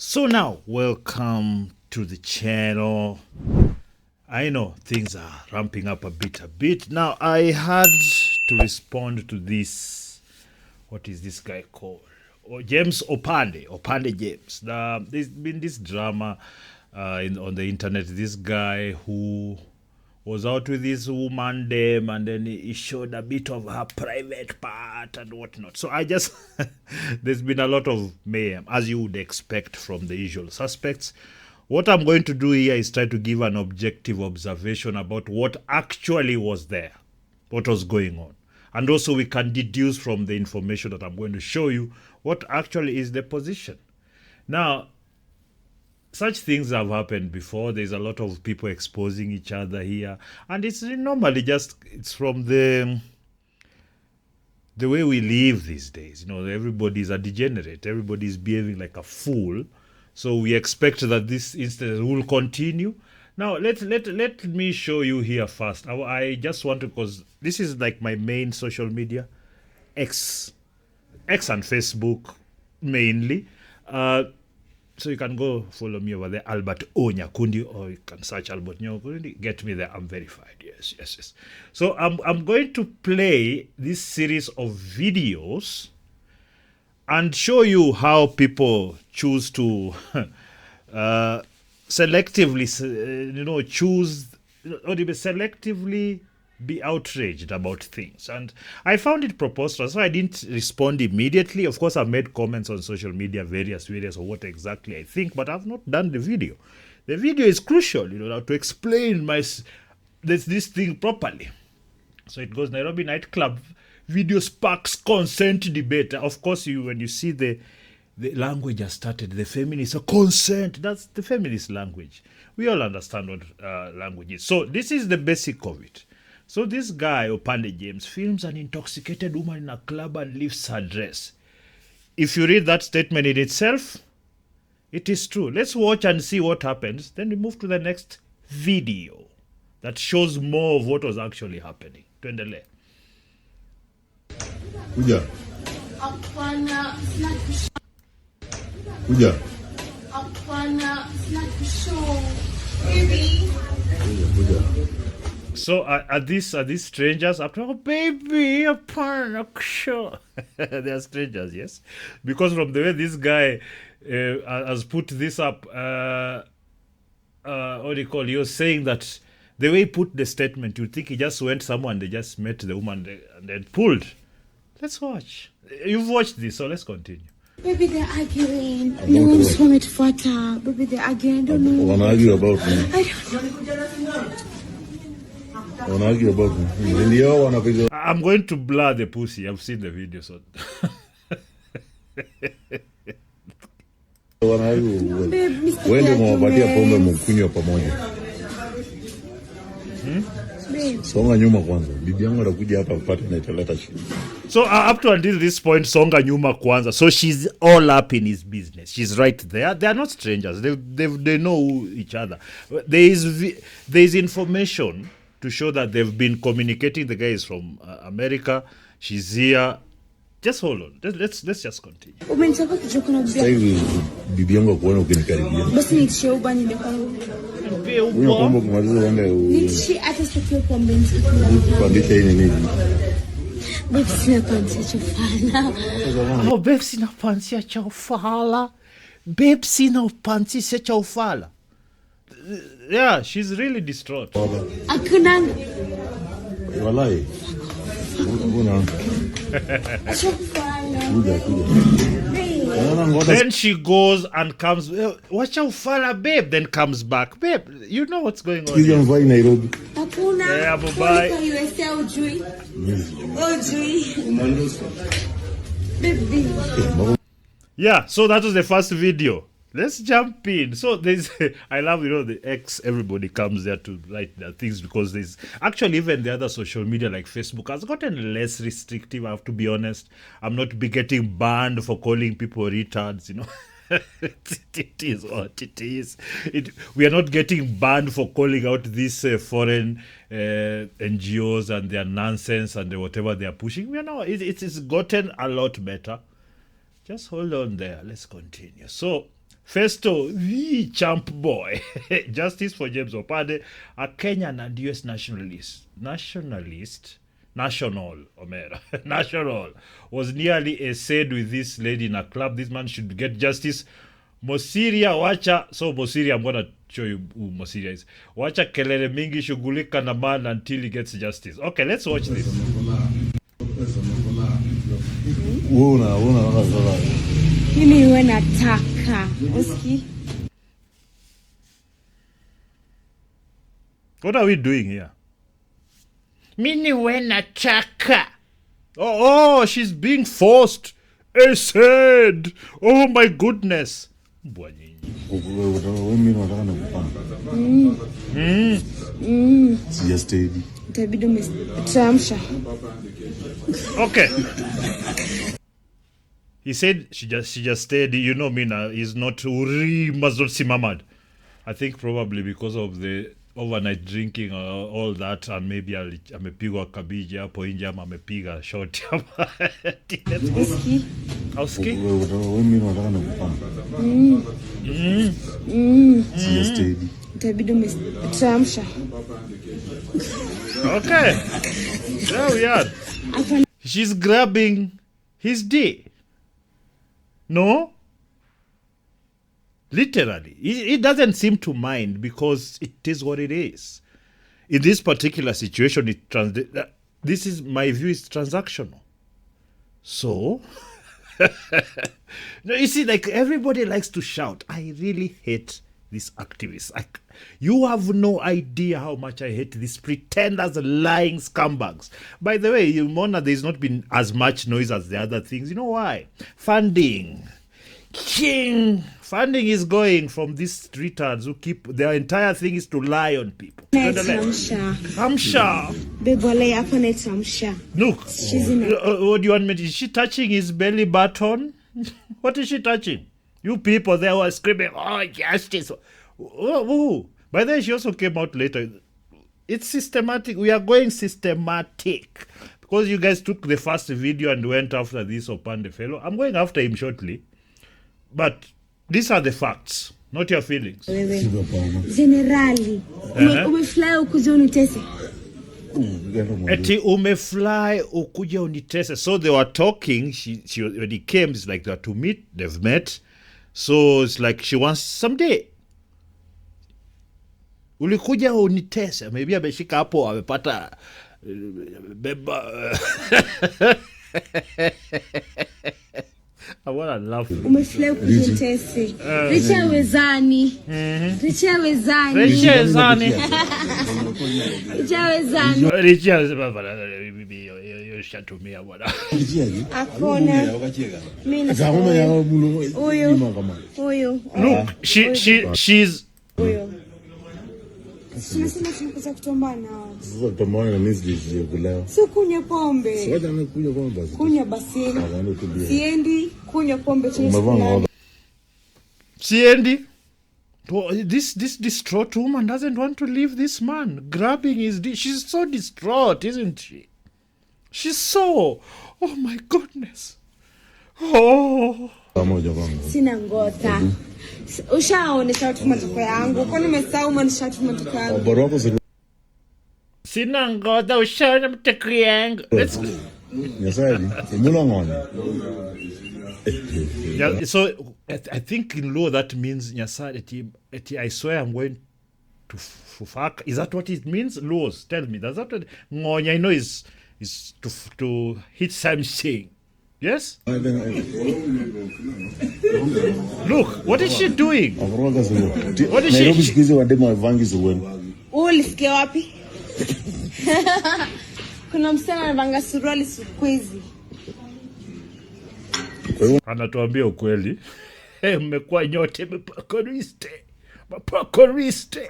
So now, welcome to the channel. I know things are ramping up a bit. Now, I had to respond to this. What is this guy called? James Opande James. There's been this drama on the internet. This guy who was out with this woman, Dem, and then he showed a bit of her private part and whatnot. So I just, there's been a lot of mayhem, as you would expect from the usual suspects. What I'm going to do here is try to give an objective observation about what actually was there, what was going on. And also we can deduce from the information that I'm going to show you what actually is the position. Now, such things have happened before. There's a lot of people exposing each other here. And it's normally just, it's from the way we live these days. You know, everybody's a degenerate. Everybody's behaving like a fool. So we expect that this instance will continue. Now, let me show you here first. I just want to, because this is like my main social media, X and Facebook mainly. So you can go follow me over there, Albert O. Nyakundi, or you can search Albert Nyakundi. Get me there. I'm verified. Yes. So I'm going to play this series of videos and show you how people choose to selectively, choose or selectively be outraged about things. And I found it preposterous, so I didn't respond immediately. Of course, I've made comments on social media, various of what exactly I think, but I've not done the video. The video is crucial, to explain this thing properly. So it goes, Nairobi nightclub video sparks consent debate. Of course, when you see the language has started, the feminist consent, that's the feminist language. We all understand what language is. So this is the basic of it. So this guy, Opande James, films an intoxicated woman in a club and lifts her dress. If you read that statement in itself, it is true. Let's watch and see what happens. Then we move to the next video that shows more of what was actually happening. Tuendelee. Kuja. Kuja. Kuja. So are these strangers? After baby, sure. They are strangers, yes. Because from the way this guy has put this up, what do you call? You're saying that the way he put the statement, you think he just went somewhere and they just met the woman and then pulled. Let's watch. You've watched this, so let's continue. Baby, they're arguing. No one's home at Fata. Baby, they're arguing. I don't know. Wanna argue about me? I don't know. Wanna argue about me? I'm going to blur the pussy. I've seen the video, so. Wanna argue? Wende mwapatia pombe mkunywa pamoja. Songa nyuma kwanza. Bibi yangu anakuja hapa kupata na italeta shida. So up to until this point, songa nyuma kwanza. So she's all up in his business. She's right there. They are not strangers. They know each other. There is information to show that they've been communicating. The guy is from America. She's here. Just hold on. Let's just continue. Bibi yangu kuona ukinikaribia. Basi nitishe ubani ndio kwangu. Unaomba kumaliza wende. Nitishe hata sitaki kuambia. Kuandika hii nini? Babe sina pansia cha ufala. Oh, babe sina pansia cha ufala. Babe sina pansia cha ufala. Yeah, she's really distraught. Hakuna. Walai. Una. Then she goes and comes, watch out fala, babe, then comes back. Babe, you know what's going on here. Nairobi. Yeah, bye-bye. Yeah, so that was the first video. Let's jump in. So there's, I love, the X, everybody comes there to write their things because there's actually even the other social media like Facebook has gotten less restrictive, I have to be honest. I'm not getting banned for calling people retards, It is what it is. We are not getting banned for calling out these foreign NGOs and their nonsense and whatever they are pushing. We are now, it's gotten a lot better. Just hold on there. Let's continue. So, Festo, the champ boy. Justice for James Opande, a Kenyan and US national, Omera, national, was nearly essayed with this lady in a club. This man should get justice. Mosiria wacha, so Mosiria, I'm going to show you who Mosiria is. Wacha kelele mingi shughulika na man until he gets justice. Okay, let's watch this. Mimi huwa nataka. Uski? What are we doing here? Mimi huwa nataka. Oh, she's being forced. Essayed. Oh my goodness. Itabidi umetamsha. Okay. He said she just stayed. You know, Mina is not uri must not simamad. I think probably because of the overnight drinking all that, and maybe amepigwa kabiji hapo nje ama amepiga shot. Uski? Auski? Itabidi umetamsha. Okay. There we are. She's grabbing his D. No? Literally. He doesn't seem to mind because it is what it is. In this particular situation, this is, my view, is transactional. So, no, you see, like everybody likes to shout. I really hate these activists. You have no idea how much I hate these pretenders, lying scumbags. By the way, Mona, there's not been as much noise as the other things. You know why? Funding. Funding is going from these retards who keep, their entire thing is to lie on people. Tamsha. Look, what do you want me to, is she touching his belly button? What is she touching? You people there were screaming, oh, justice. Who? By the way, she also came out later. It's systematic. We are going systematic. Because you guys took the first video and went after this Opande fellow. I'm going after him shortly. But these are the facts, not your feelings. Generally. Umefly ukuje unitese. Eti umefly ukuje unitese. So they were talking. She when he came, it's like they are to meet. They've met. So it's like she wants someday. Ulikuja unitese. Maybe ameshika hapo amepata beba. I want to laugh. Umefly kujitese. Richa wezani. Richa wezani. Richa wezani. Richa wezani. Richa wezani. Yoshatumia bwana. Akona. Mimi Huyo. Look, she's Sina tunapata kutombana. Sasa kutombana means kulewa. Si kunywa pombe. Sasa amekunywa pombe. Kunywa basi. Siendi kunywa pombe Siendi. This distraught woman doesn't want to leave this man. Grabbing his she's so distraught, isn't she? She's so, oh my goodness. Oh. Sina ngota. Ushaonesha watu matoko yangu. Kwani umesahau manisha watu matoko yangu? Sina ngota ushaona matoko yangu. Let's go. Yeah, so I think in law that means I swear I'm going to fuck. Is that what it means? Laws, tell me. That's that what ngonya I know is to hit something. Yes? Look, what is she doing? What is she? Ulisikia wapi? Kuna msichana anavanga suruali siku hizi. Anatuambia ukweli. Mmekuwa nyote mapakoriste.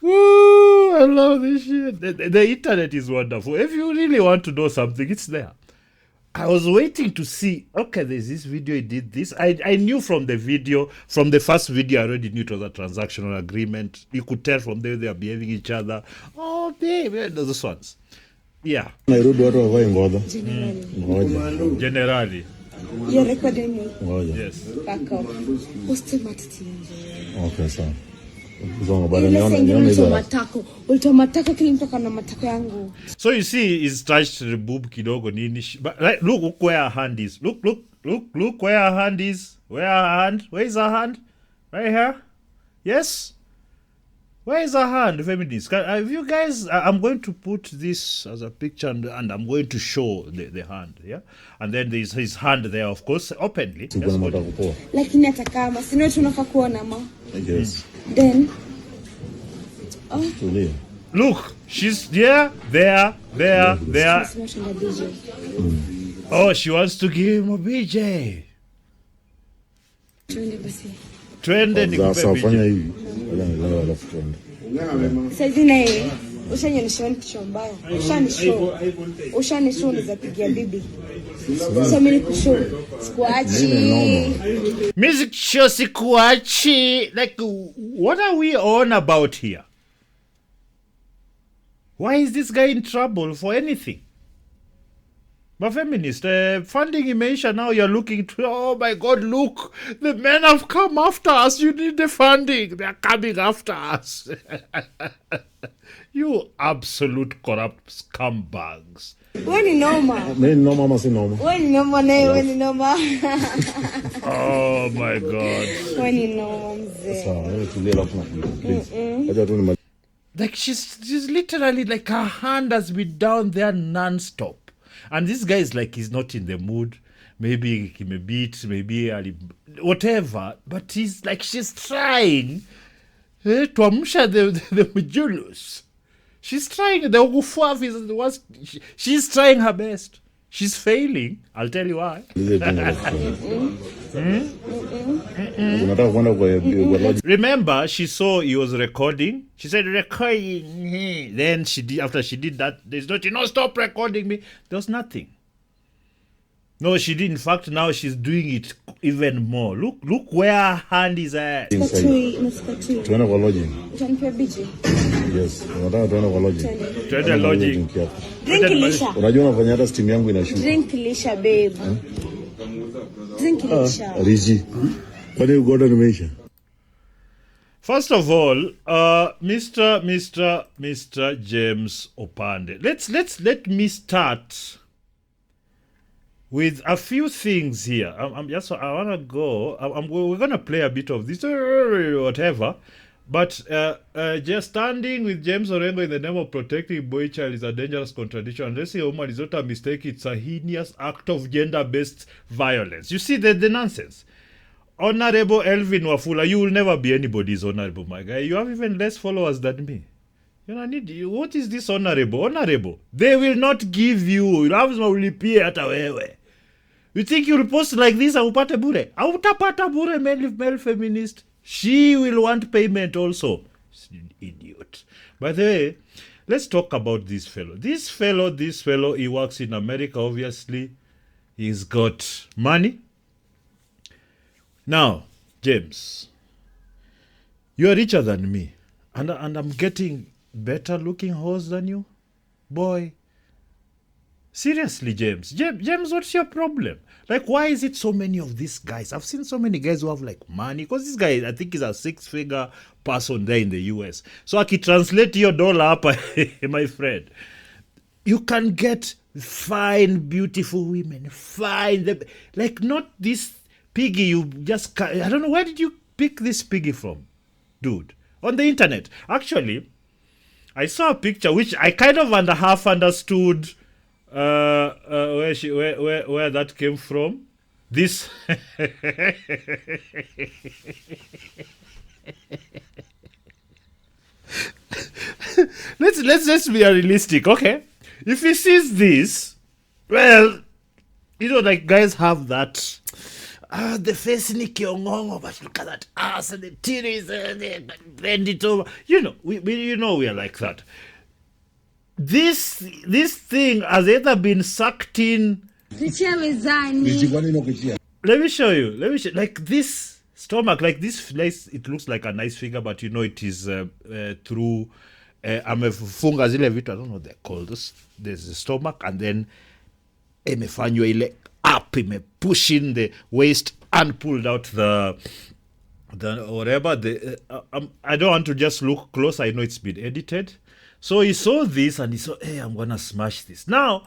Ooh, I love this shit. The internet is wonderful. If you really want to know something, it's there. I was waiting to see, okay, there's this video, he did this. I knew from the video, from the first video, I already knew it was a transactional agreement. You could tell from there they are behaving each other. Oh, those ones. Yeah. Generally. Generally. You're recording me. Ngoja. Yes. Back up. Usitema titinje. Okay, sawa. Zongo bado Ile niona sengine hizo. ulitoa matako kile mtu kana matako yangu. So you see, he's touched the boob kidogo nini. But like, look where her hand is. Look where her hand is. Where is her hand? Right here. Yes. Where is her hand, feminists? If you guys, I'm going to put this as a picture and I'm going to show the hand, yeah? And then there's his hand there, of course, openly. Sikuwa nataka kupoa. Lakini hata kama sino tunafaa kuona ma. Yes. Then Tulia. Look, she's there. Oh, she wants to give him a BJ. Twende basi. Twende nikupe Sasa fanya BJ. hivi. Wala alafu twende. Sasa na yeye ushanyonyesha kichwa mbaya. Ushanishow za pigia bibi. Sasa mimi nikushow. Sikuachi. Music show sikuachi. Like, what are we on about here? Why is this guy in trouble for anything? But feminist, funding imeisha, now you're looking to, oh my God, look, the men have come after us. You need the funding. They're coming after us. You absolute corrupt scumbags. Wewe ni noma. Mimi ni noma ama si noma? Wewe ni noma na wewe ni noma. Oh my God. Wewe ni noma mzee. Sawa, wewe tulia alafu na please. Acha tu ni Like she's literally like her hand has been down there non-stop. And this guy is like, he's not in the mood. Maybe he may beat, maybe whatever. But he's like, she's trying to amsha the Mujulus. She's trying, the Ugufuaf is the worst. She's trying her best. She's failing. I'll tell you why. Remember, she saw he was recording. She said, recording. Then she did, after she did that, there's nothing. No, stop recording me. There was nothing. No, she did. In fact, now she's doing it even more. Look where her hand is at. Tuende kwa lodging. Utanipea biji. Yes, nataka tuende kwa lodging. Tuende lodging. Drink lisha. Unajua unafanya hata steam yangu inashuka. Drink lisha babe. Drink lisha. Riji. Kwani ugoda nimeisha? First of all, Mr. James Opande. Let me start with a few things here. I want to go. We're going to play a bit of this, whatever. But just standing with James Orengo in the name of protecting boy child is a dangerous contradiction. Unless a woman is not a mistake, it's a heinous act of gender-based violence. You see the nonsense. Honorable Elvin Wafula, you will never be anybody's honorable, my guy. You have even less followers than me. What is this honorable? Honorable. They will not give you. You have ulipie hata wewe. You think you'll post like this and upate bure? Autapata bure, male feminist. She will want payment also. Idiot. By the way, let's talk about this fellow. This fellow, he works in America, obviously. He's got money. Now, James, you are richer than me. And I'm getting better looking hoes than you? Boy. Seriously, James, what's your problem? Like, why is it so many of these guys? I've seen so many guys who have like money. Because this guy, I think, is a 6-figure person there in the US. So I can translate your dollar up, my friend. You can get fine, beautiful women. Fine. Like, not this piggy you just... I don't know, where did you pick this piggy from? Dude, on the internet. Actually, I saw a picture which I kind of half understood... where that came from. This let's be realistic, okay? If he sees this, well, like guys have that the face ni kiongongo, but look at that ass and the titties and they bend it over. We are like that. This thing has either been sucked in. Let me show you. Like this stomach, like this place, it looks like a nice figure, but it is through amefunga zile vitu. I don't know what they're called. There's the stomach, and then emefanywa ile up. up, pushing the waist and pulled out the whatever. I don't want to just look close. I know it's been edited. So he saw this and he said, hey, I'm going to smash this. Now,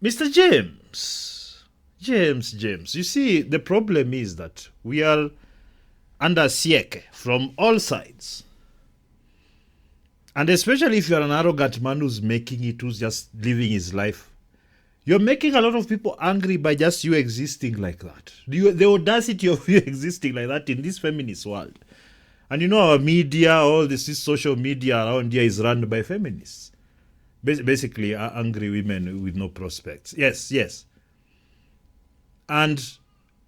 Mr. James, you see, the problem is that we are under siege from all sides. And especially if you're an arrogant man who's making it, who's just living his life, you're making a lot of people angry by just you existing like that. The audacity of you existing like that in this feminist world. And you know, our media, all this social media around here is run by feminists. Basically, angry women with no prospects. Yes. And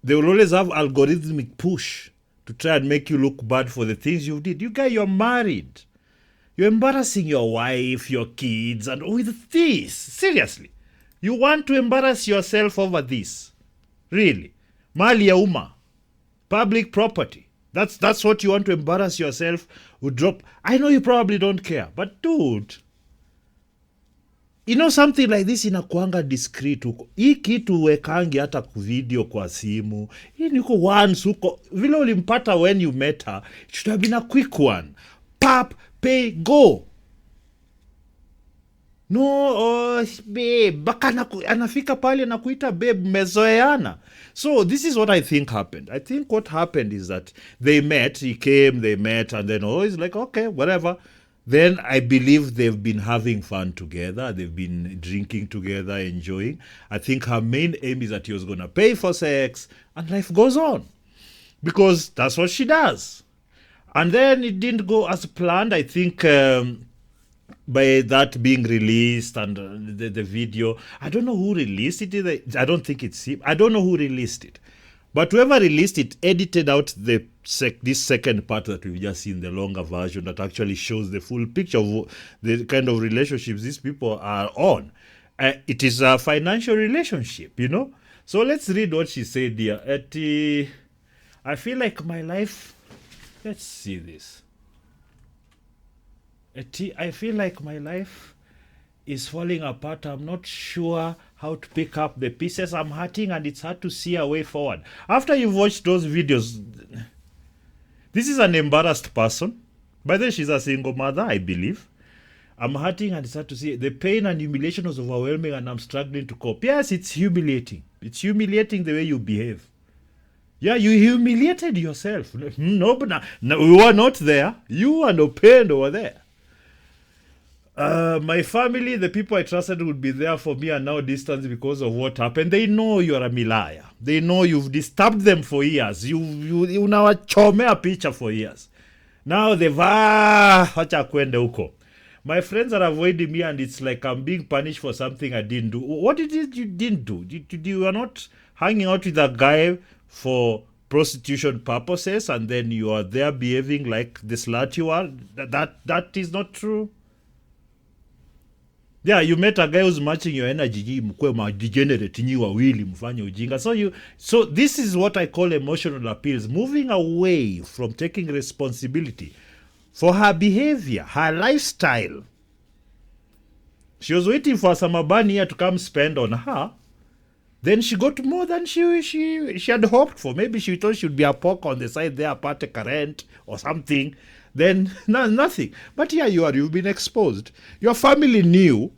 they will always have algorithmic push to try and make you look bad for the things you did. You guys, you're married. You're embarrassing your wife, your kids, and with this. Seriously. You want to embarrass yourself over this. Really. Mali ya umma. Public property. That's what you want to embarrass yourself with. Drop. I know you probably don't care, but dude, you know something like this inakuanga discreet huko. Hii kitu wekangi hata video kwa simu. Hii niko once huko. Vile ulimpata when you met her, it should have been a quick one. Pap, pay, go. No, babe, baka anafika pale na kuita babe, mezoeana. So this is what I think happened. I think what happened is that they met, he came, they met, and then he's like, okay, whatever. Then I believe they've been having fun together. They've been drinking together, enjoying. I think her main aim is that he was going to pay for sex, and life goes on. Because that's what she does. And then it didn't go as planned. I think by that being released and the video, I don't know who released it. I don't think it's him. I don't know who released it. But whoever released it edited out this second part that we've just seen, the longer version that actually shows the full picture of the kind of relationships these people are on. It is a financial relationship, you know. So let's read what she said here. I feel like my life... Let's see this. I feel like my life is falling apart. I'm not sure how to pick up the pieces. I'm hurting and it's hard to see a way forward. After you've watched those videos, this is an embarrassed person. By the way, she's a single mother, I believe. I'm hurting and it's hard to see. The pain and humiliation was overwhelming and I'm struggling to cope. Yes, it's humiliating. It's humiliating the way you behave. Yeah, you humiliated yourself. No, but no, we were not there. You and Opande were there. My family, the people I trusted would be there for me are now distant because of what happened. They know you're a milaya. They know you've disturbed them for years. You unawachomea picha for years. Now they've wacha kwende huko. My friends are avoiding me and it's like I'm being punished for something I didn't do. What did you didn't do? You were not hanging out with a guy for prostitution purposes and then you are there behaving like the slut you are? That is not true. Yeah, you met a guy who's matching your energy, mkwe degenerate nyi wawili mfanye ujinga. So this is what I call emotional appeals, moving away from taking responsibility for her behavior, her lifestyle. She was waiting for Samabani here to come spend on her. Then she got more than she had hoped for. Maybe she thought she would be a poke on the side there, part a rent or something. Then nothing. But here you are, you've been exposed. Your family knew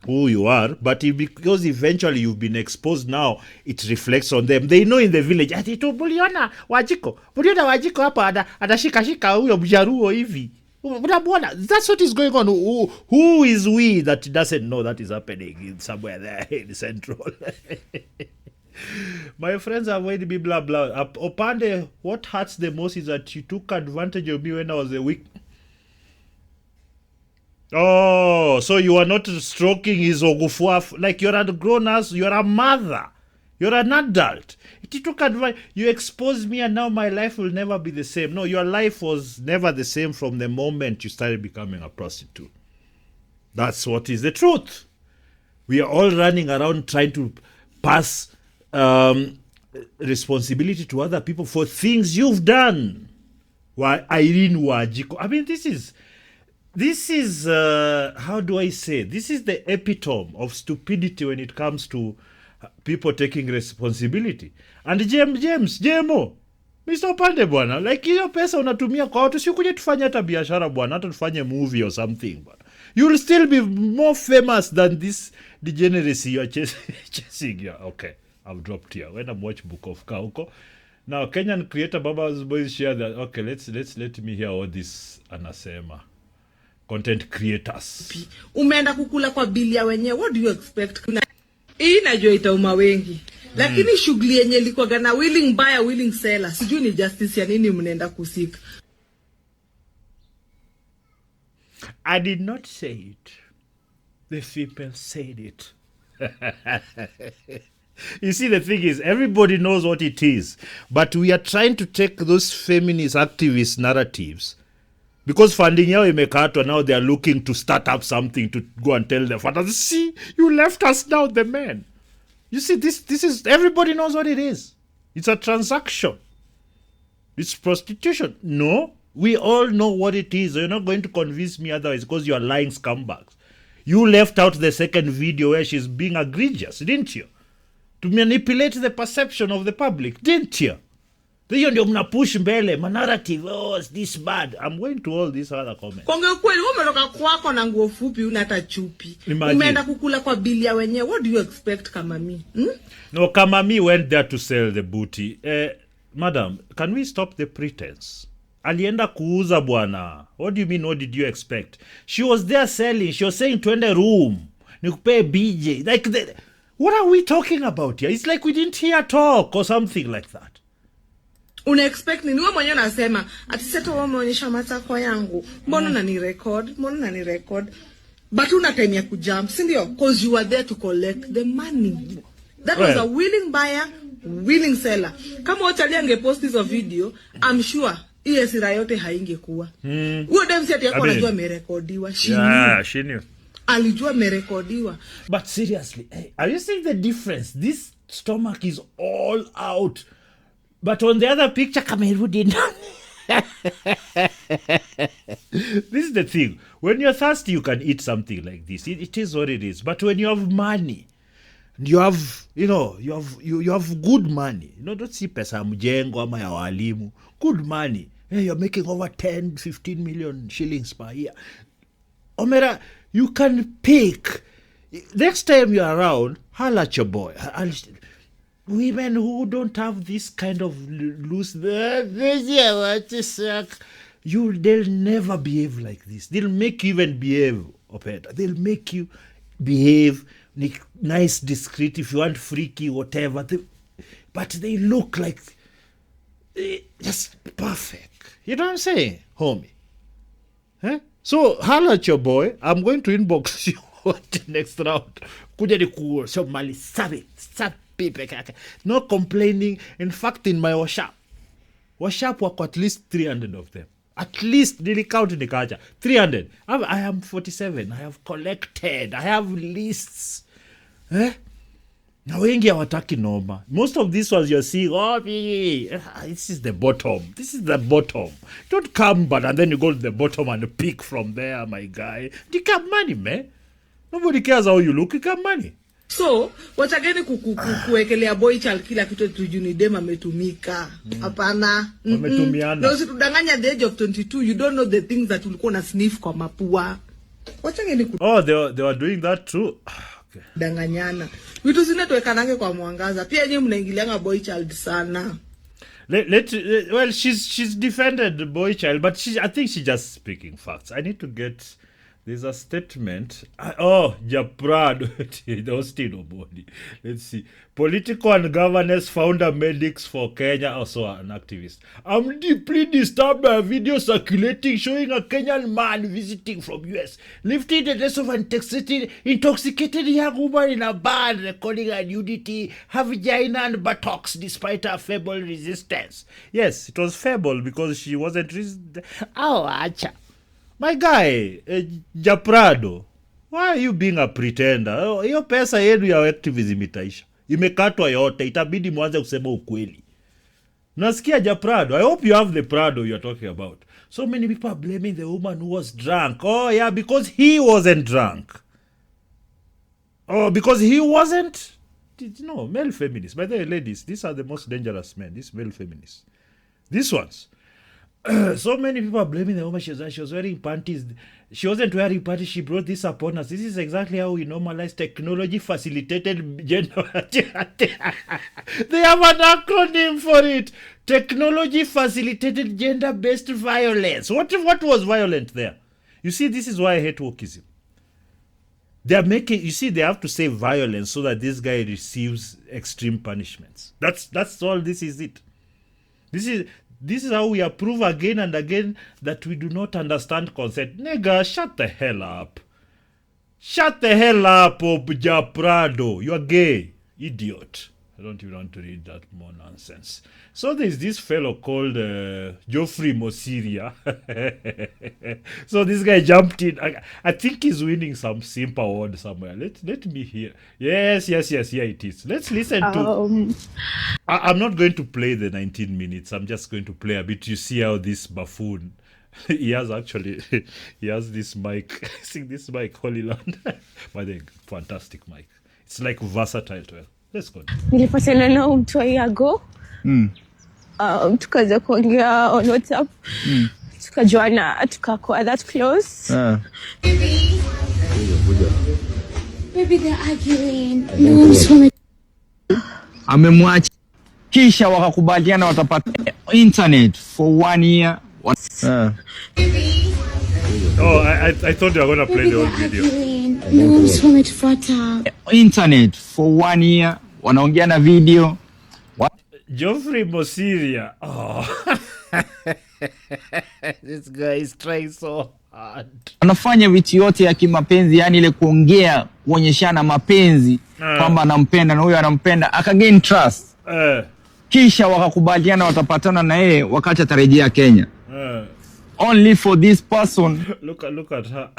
who you are, but because eventually you've been exposed now, it reflects on them. They know in the village, ati buliona Wajiko hapa atashika huyo mjaruo hivi. That's what is going on. Who is we that doesn't know that is happening in somewhere there in Central? My friends avoid me, blah, blah. Opande, what hurts the most is that you took advantage of me when I was a weak. Oh, so you are not stroking his ogufua. Like you're a grown-ass, you're a mother. You're an adult. You took advantage. You exposed me and now my life will never be the same. No, your life was never the same from the moment you started becoming a prostitute. That's what is the truth. We are all running around trying to pass responsibility to other people for things you've done. Why, Irene Wanjiku? I mean, this is how do I say? This is the epitome of stupidity when it comes to people taking responsibility. And JMO, Mr. Opande bwana, like hiyo pesa unatumia kwa watu, si kuja tufanye hata biashara bwana, hata tufanye movie or something bwana. You'll still be more famous than this degeneracy you're chasing. Yeah, okay, I've dropped here. When I'm watch Book of Kauko. Now, Kenyan creator Baba's Boys share that. Okay, let me hear all this anasema. Content creators. Umeenda kukula kwa bilia wenye, what do you expect? Hii najua itauma wengi. Lakini shughuli yenye ilikuwa gana willing buyer, willing seller. Sijui ni justice ya nini mnaenda kusika. I did not say it. The people said it. You see, the thing is, everybody knows what it is. But we are trying to take those feminist activist narratives. Because funding yao imekatwa, now they are looking to start up something to go and tell their fathers, see, you left us now, the men. You see, this is, everybody knows what it is. It's a transaction. It's prostitution. No, we all know what it is. You're not going to convince me otherwise because you are lying scumbags. You left out the second video where she's being egregious, didn't you? To manipulate the perception of the public, didn't you? Hiyo ndio mna push mbele, ma narrative, oh, it's this bad. I'm going to all these other comments. Konge kweli, umetoka kwako na nguo fupi, unata chupi. Umeenda kukula kwa bilia wenye, what do you expect kama mi? No, kama mi went there to sell the booty. Madam, can we stop the pretense? Alienda kuuza bwana. What do you mean, what did you expect? She was there selling. She was saying, twende room. Nikupe BJ. Like, what are we talking about here? It's like we didn't hear talk or something like that. Una-expect nini? Wewe mwenyewe unasema, ati sasa wewe umeonyesha matako yangu. Mbona unani record? But una time ya kujump, si ndio? Because you were there to collect the money. That was a willing buyer, willing seller. Kama Ochali angepost hizo video, I'm sure hii hasira yote haingekuwa. Huyo dem ati yako anajua merekodiwa. She knew. Alijua merekodiwa. But seriously, are you seeing the difference? This stomach is all out. But on the other picture, Kameru did not. This is the thing. When you're thirsty, you can eat something like this. It is what it is. But when you have money, you have good money. Don't see pesa mjengo ama ya walimu. Good money. Hey, you're making over 10, 15 million shillings per year. Omera, you can pick. Next time you're around, holla at your boy. Women who don't have this kind of loose, they'll never behave like this. They'll make you even behave, Openda. They'll make you behave nice, discreet, if you want freaky, whatever. But they look like just perfect. You know what I'm saying, homie? Huh? So, holla at your boy. I'm going to inbox you next round. Kuja ni kuo, so mali sabi. No complaining. In fact, in my workshop wako at least 300 of them. At least, dili count nikaja 300. I am 47. I have collected. I have lists. Na wengi hawataki noma. Most of these ones you're seeing, this is the bottom. This is the bottom. Don't come but and then you go to the bottom and pick from there, my guy. You got money, man. Nobody cares how you look. You got money. So, watageni kuwekelea boy child kila kitu tujuni dem ametumika. Hapana. Wametumiana. No, usitudanganya at the age of 22, you don't know the things that ulikuwa na sniff kwa mapua. Watageni Oh, they were doing that too. Okay. Danganyana. Vitu zine tuwekanange kwa mwangaza. Pia nye mnaingilianga boy child sana. Well, she's defended the boy child, but I think she's just speaking facts. I need to get... There's a statement. Japrado. Austin Obodi. Let's see. Political and governance founder medics for Kenya, also an activist. I'm deeply disturbed by a video circulating showing a Kenyan man visiting from US, lifting the dress of an intoxicated young woman in a bar, recording her nudity, her vagina and buttocks despite her feeble resistance. Yes, it was feeble because she wasn't acha. My guy, Japrado, why are you being a pretender? Hiyo pesa yenu ya activism itaisha. Imekatwa yote, itabidi mwanze kusema ukweli. Nasikia Japrado, I hope you have the Prado you're talking about. So many people are blaming the woman who was drunk. Oh yeah, because he wasn't drunk. Oh, because he wasn't? No, male feminists. By the way, ladies, these are the most dangerous men. These male feminists. These ones. So many people are blaming the woman. She was wearing panties. She wasn't wearing panties. She brought this upon us. This is exactly how we normalize technology-facilitated gender. They have an acronym for it. Technology-facilitated gender-based violence. What was violent there? You see, this is why I hate wokeism. They are making, you see, they have to say violence so that this guy receives extreme punishments. That's all. This is it. This is how we approve again and again that we do not understand consent. Nigga, shut the hell up. Shut the hell up, Obja Prado. You are gay, idiot. I don't even want to read that more nonsense. So there's this fellow called Geoffrey Mosiria. So this guy jumped in. I think he's winning some simp award somewhere. Let me hear. Yes, here it is. Let's listen to... I'm not going to play the 19 minutes. I'm just going to play a bit. You see how this buffoon... he has this mic. Sing this mic, Holy Land. By the way, fantastic mic. It's like versatile to well. Let's go. Nilipatana nao mtu a year ago. Tukaanza kuongea on WhatsApp. Tukajuana, tukakuwa that close. Baby, they're arguing. No, amemwacha kisha wakakubaliana watapata internet for 1 year. Oh, I thought you were going to play the whole video. No, internet for 1 year. Wanaongea na video. Geoffrey Mosiria. Oh. This guy is trying so hard. Anafanya vitu yote ya kimapenzi, yani ile kuongea, kuonyeshana mapenzi kwamba anampenda na huyo anampenda, akagain trust. Kisha wakakubaliana watapatana na yeye wakati atarejea Kenya. Only for this person. Look at her.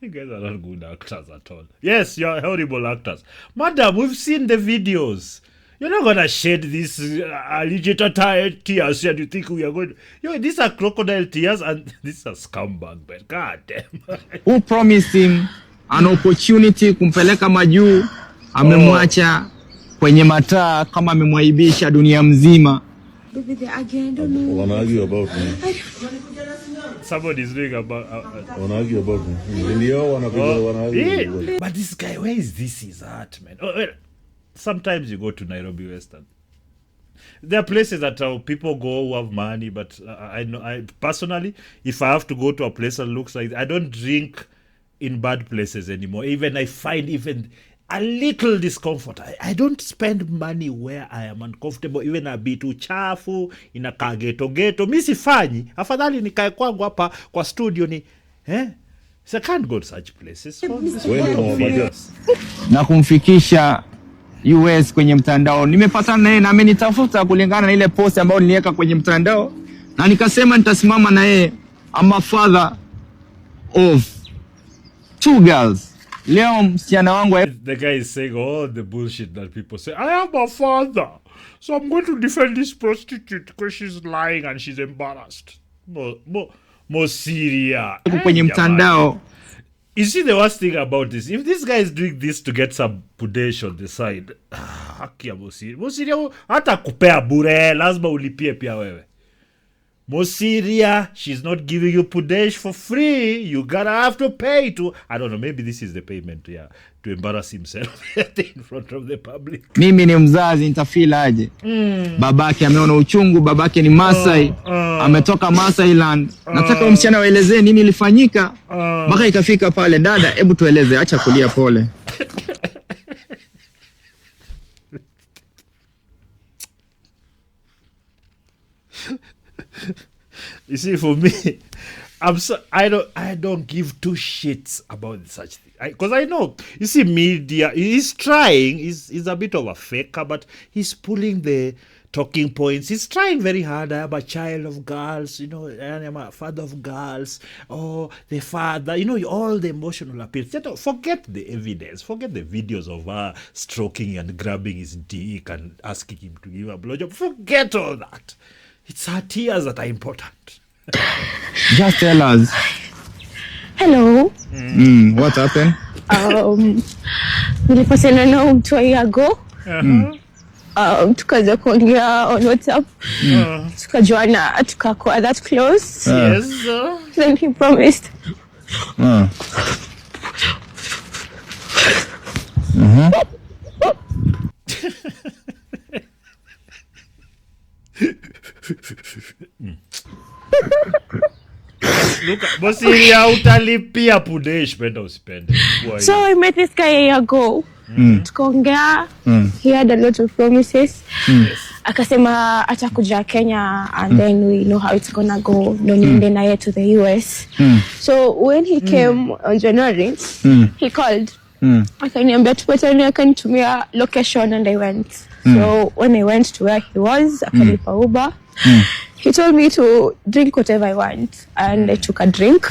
You guys are not good actors at all. Yes, you are horrible actors. Madam, we've seen the videos. You're not going to shed these alligator tears and you think we are going to... these are crocodile tears and these are scumbag, but god damn. Who promised him an opportunity kumpeleka majuu, amemwacha kwenye mataa kama amemwaibisha dunia mzima. Baby, they again don't know. Wanna argue about me. Somebody's doing about... Wanna argue about me. But this guy, where is this his heart, man? Oh, well, sometimes you go to Nairobi Western. There are places that people go who have money, but I personally, if I have to go to a place that looks like... I don't drink in bad places anymore. Even I find even... a little discomfort. I don't spend money where I am uncomfortable, even a bit uchafu, inakaa ghetto. Mi sifanyi. Afadhali nikae kwangu hapa kwa studio ni so I can't go to such places. Na kumfikisha US kwenye mtandao. Nimepatana naye na amenitafuta kulingana na ile post ambayo niliweka kwenye mtandao, na nikasema nitasimama na yeye. I'm a father of 2 girls. Leo msichana wangu... The guy is saying all the bullshit that people say. I am a father, so I'm going to defend this prostitute because she's lying and she's embarrassed. More Syria. Kwenye mtandao. You see the worst thing about this? If this guy is doing this to get some pudesh on the side, haki ya Mosiria hata kupea bure, lazima ulipie pia wewe. Mosiria, she's not giving you pudesh for free. You gotta have to pay to... I don't know, maybe this is the payment, to embarrass himself in front of the public. Mimi ni mzazi, nitafeel aje? Babake ameona uchungu, babake ni Masai, ametoka Masai land. Nataka msichana waelezee nini ilifanyika mpaka ikafika pale. Dada, hebu tueleze, acha kulia, pole. You see, for me, I don't give 2 shits about such thing. Because I know, you see, media, he's trying, he's a bit of a faker, but he's pulling the talking points. He's trying very hard. I am a child of girls, I am a father of girls, the father, all the emotional appeals. Forget the evidence, forget the videos of her stroking and grabbing his dick and asking him to give a blowjob. Forget all that. It's her tears that are important. Just tell us. Hello. What happened? nilipatana nao mtu a year ago. Tukaanza kuongea on WhatsApp. Tukajuana, tukakuwa that close. Yes. Then he promised. Look, Bosiria utalipia pudesh penda usipende. So I met this guy a year ago. Tukaongea. He had a lot of promises. Akasema atakuja Kenya and then we know how it's gonna go. Ndo niende naye to the US. So when he came on January, he called. Akaniambia tupatane, akanitumia location and I went. So when I went to where he was, akanipa Uber. He told me to drink whatever I want, and I took a drink.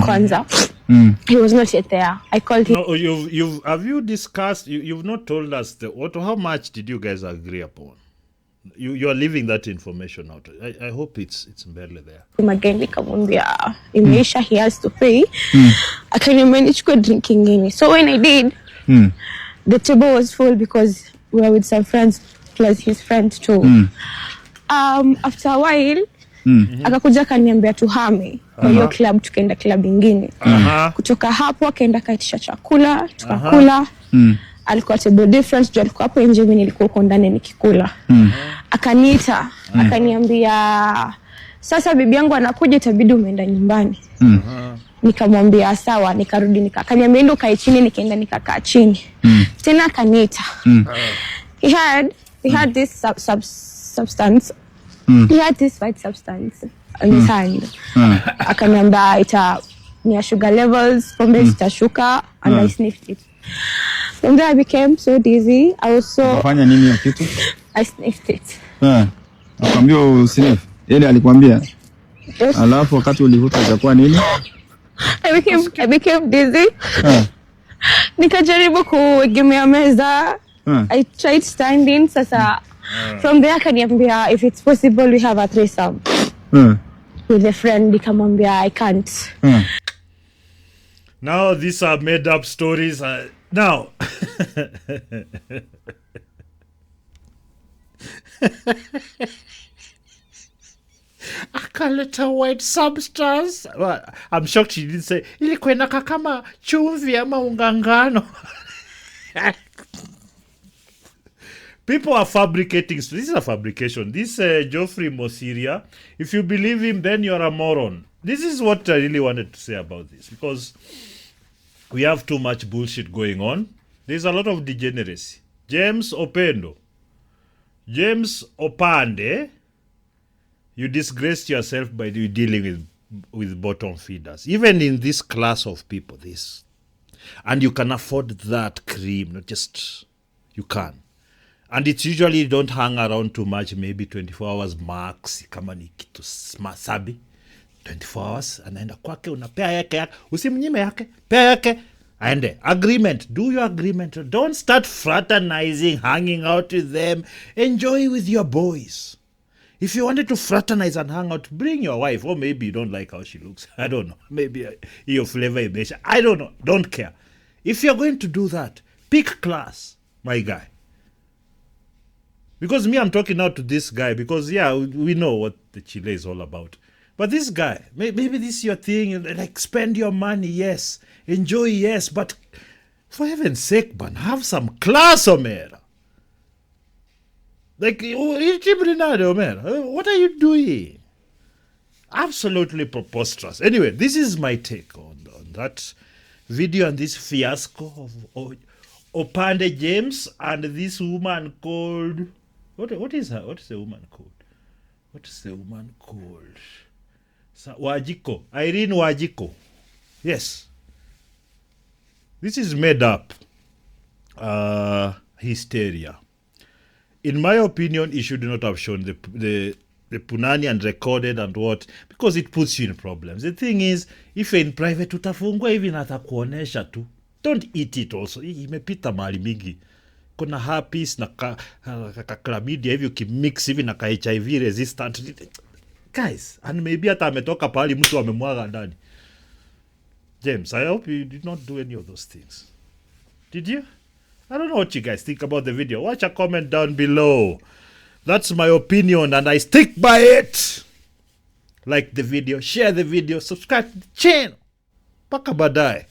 Kwanza. He was not yet there. I called him. No, have you discussed? You've not told us how much did you guys agree upon? You are leaving that information out. I hope it's barely there. Again, nikamwambia imeisha, he has to pay. Akaniambia nichukue drink ingine. So when I did, the table was full because we were with some friends plus his friend too. After a while, akakuja akaniambia tuhame kwa hiyo club, tukaenda club ingine. Kutoka hapo akaenda kaitisha chakula, tukakula. Alikuwa table different, jo alikuwa hapo nje, mimi nilikuwa huko ndani nikikula. Akaniita, akaniambia sasa bibi yangu anakuja, itabidi umeenda nyumbani. Nikamwambia sawa, nikarudi akaniambia ndio kae chini, nikaenda nikakaa chini. Tena akaniita. He had this substance. He had this white substance on his hand. Akaniambia ni sugar levels, pombe zitashuka, and I sniffed it. From there I became so dizzy. Fanya nini hiyo kitu? I sniffed it. Akwambia usiniff. Yeye alikwambia. Alafu wakati ulivuta itakuwa nini? I became dizzy. Nikajaribu kuegemea meza. I tried standing. Sasa from there akaniambia if it's possible we have a threesome. With a friend. Nikamwambia I can't. Now these are made up stories. Now akaleta white substance. Well, I'm shocked she didn't say ilikuwa inakaa kama chumvi ama ungangano. People are fabricating. This is a fabrication. This Geoffrey Mosiria, if you believe him, then you're a moron. This is what I really wanted to say about this, because we have too much bullshit going on. There's a lot of degeneracy. James Opande, you disgraced yourself by dealing with bottom feeders. Even in this class of people, and you can afford that cream, not just, you can. And it's usually you don't hang around too much, maybe 24 hours max. Kama ni kitu sabi, 24 hours, anaenda kwake, unapea yake, usimnyime yake, pea yake, aende. Agreement, do your agreement. Don't start fraternizing, hanging out with them. Enjoy with your boys. If you wanted to fraternize and hang out, bring your wife, or maybe you don't like how she looks. I don't know. Maybe your flavor is, I don't know. Don't care. If you're going to do that, pick class, my guy. Because me, I'm talking now to this guy because, yeah, we know what the Chile is all about. But this guy, maybe this is your thing, like spend your money, yes. Enjoy, yes. But for heaven's sake, man, have some class, Omera. Like, what are you doing? Absolutely preposterous. Anyway, this is my take on that video and this fiasco of Opande James and this woman called... What is her? What is the woman called? What is the woman called? Wanjiku. Irene Wanjiku. Yes. This is made up hysteria. In my opinion, he should not have shown the punani and recorded and what, because it puts you in problems. The thing is, if you're in private, utafungwa hivi na atakuonesha tu. Don't eat it also. Imepita mahali mingi. Kuna herpes na chlamydia hivi ukimix hivi na ka HIV resistant. Guys, and maybe hata ametoka pahali mtu amemwaga ndani. James, I hope you did not do any of those things. Did you? I don't know what you guys think about the video. Watch a comment down below. That's my opinion and I stick by it. Like the video, share the video, subscribe to the channel. Paka baadaye.